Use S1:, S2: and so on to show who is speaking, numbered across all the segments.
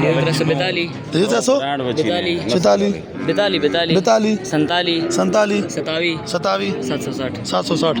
S1: 342
S2: 46 47 760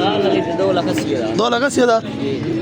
S1: 2,80,000
S2: 2,80,000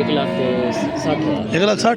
S1: 1,60,000
S2: 1,60,000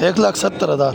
S2: 1,70,000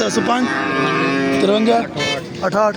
S2: 10 5 53 68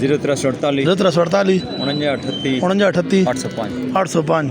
S3: 0348
S2: 0348
S3: 49
S2: 49
S3: 805
S2: 805.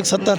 S2: 1,70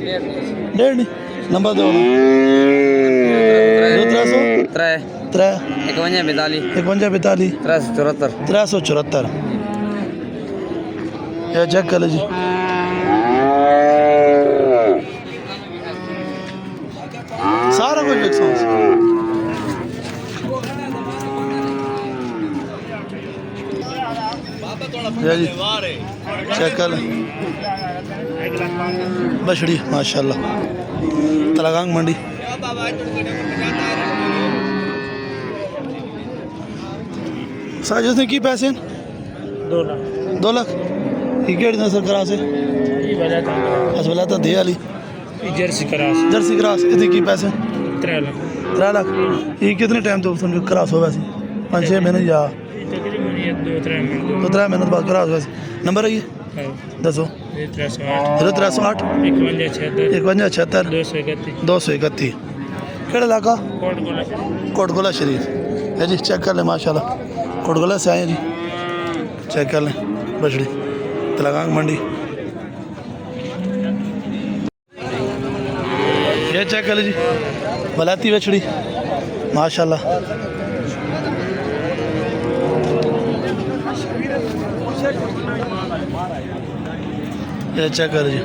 S2: डेढ़ नहीं नंबर दो ना
S1: 3
S2: 3
S1: 51
S2: 51 42
S1: 374
S2: 374 ये चेक कर लीजिए सारा कुछ एक सांस ये जी चेक कर लें बछड़ी माशाल्लाह तलागांग मंडी साजिश ने की पैसे
S3: 2 लाख
S2: 2 लाख ये केड़ी नस्ल करा से
S3: ये वजह था
S2: असबला तो दे वाली
S3: जर्सी करास
S2: जर्सी क्रास इसकी की पैसे
S3: 3 लाख
S2: 3 लाख ये कितने टाइम तो समझो क्रास हो वैसे 5-6 महीने या
S3: तकरीबन 2-3 महीने
S2: 2-3 महीने बाद क्रास वैसे नंबर है ये दसो
S3: 308
S2: 0308
S3: 51 76
S2: 51 76
S3: 231
S2: 231 केड़ा इलाका
S3: कोट गोला
S2: कोटगोला शरीफ है जी चेक कर लें माशाल्लाह कोटगोला से आए हैं जी चेक कर लें बछड़ी तलागांग मंडी ये चेक कर लीजिए बलाती बछड़ी माशाल्लाह ये चेक कर लीजिए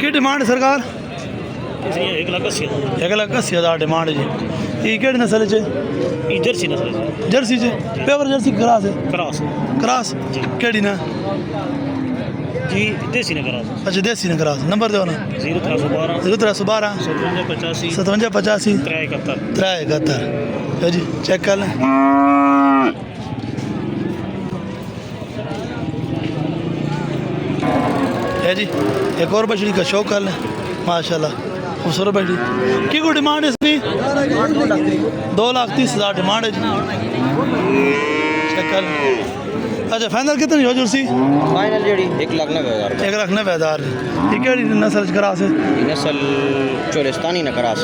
S2: की डिमांड सरकार 1,80,000 डिमांड है जी ये केड़ी नस्ल च
S3: जर्सी नस्ल
S2: जर्सी च प्योर जर्सी क्रास है
S3: क्रास
S2: क्रास केड़ी ना
S3: जी देसी ने करास
S2: अच्छा देसी ने क्रास नंबर दो ना
S3: 0312
S2: 0312
S3: 57
S2: 57 85
S3: 371
S2: 371 है जी चेक कर लें है जी एक और बछड़ी का शौक कर लें माशाल्लाह खूबसूरत बछड़ी की कोई डिमांड है इसकी 2,30,000 डिमांड है जी चेक कर लें अच्छा फाइनल कितनी हो जर्सी
S1: फाइनल जेडी 1,90,000
S2: 1,90,000 ये केड़ी नस्ल च क्रास है
S1: नस्ल चोलिस्तानी न करास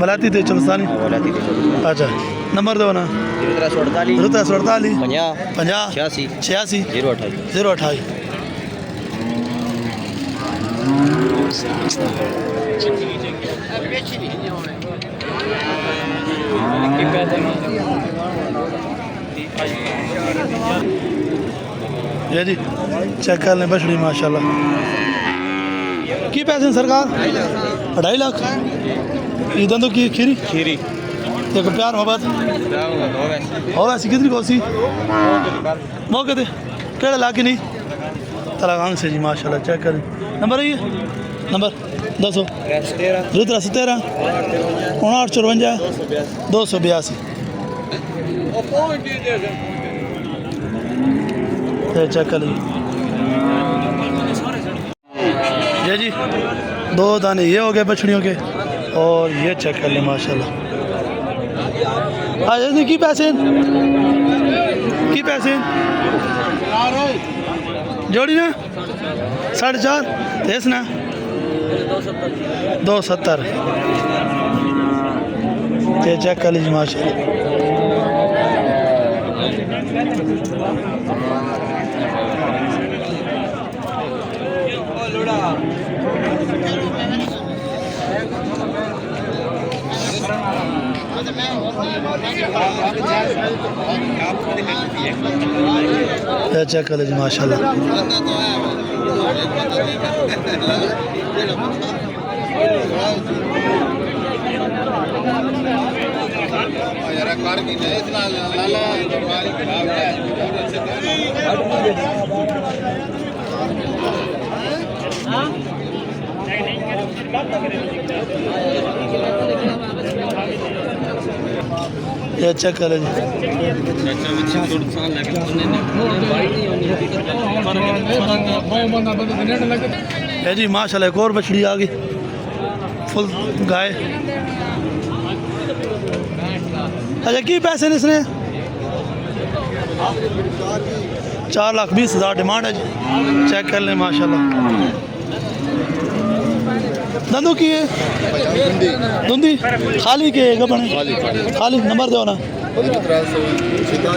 S2: बलाती थे चलस्तानी
S1: बोलाती थी
S2: अच्छा नंबर दो ना
S1: 348
S2: 0348
S1: 50
S2: 50
S1: 86
S2: 86
S1: 028
S2: 028 ये जी चेक कर लें बछड़ी माशाल्लाह की पैसे हैं सरकार 2.5 लाख ये दंदों की खीरी
S1: खीरी
S2: देखो प्यार मोहब्बत और ऐसी कितनी कोसी मौके थे केड़ा लाख की नहीं तलागांग से जी माशाल्लाह चेक करें नंबर है ये नंबर 200 13 59 282 चेक कर लीजिए ये जी 2 दाने ये हो गए बछड़ियों के और ये चेक कर लें माशाल्लाह आज इसने की पैसे जोड़ी ना 4.5 तेस ना 270 ये चेक कर लीजिए माशाल्लाह ये चेक कर लीजिए माशाल्लाह ये चेक कर लीजिए है जी माशाल्लाह एक और बछड़ी आ गई फुल गाय अच्छा की पैसे ने इसने 4,20,000 डिमांड है जी चेक कर लें माशाल्लाह दंदू की है धुंधी खाली के बने खाली नंबर दो ना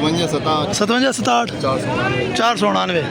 S2: 57 67 499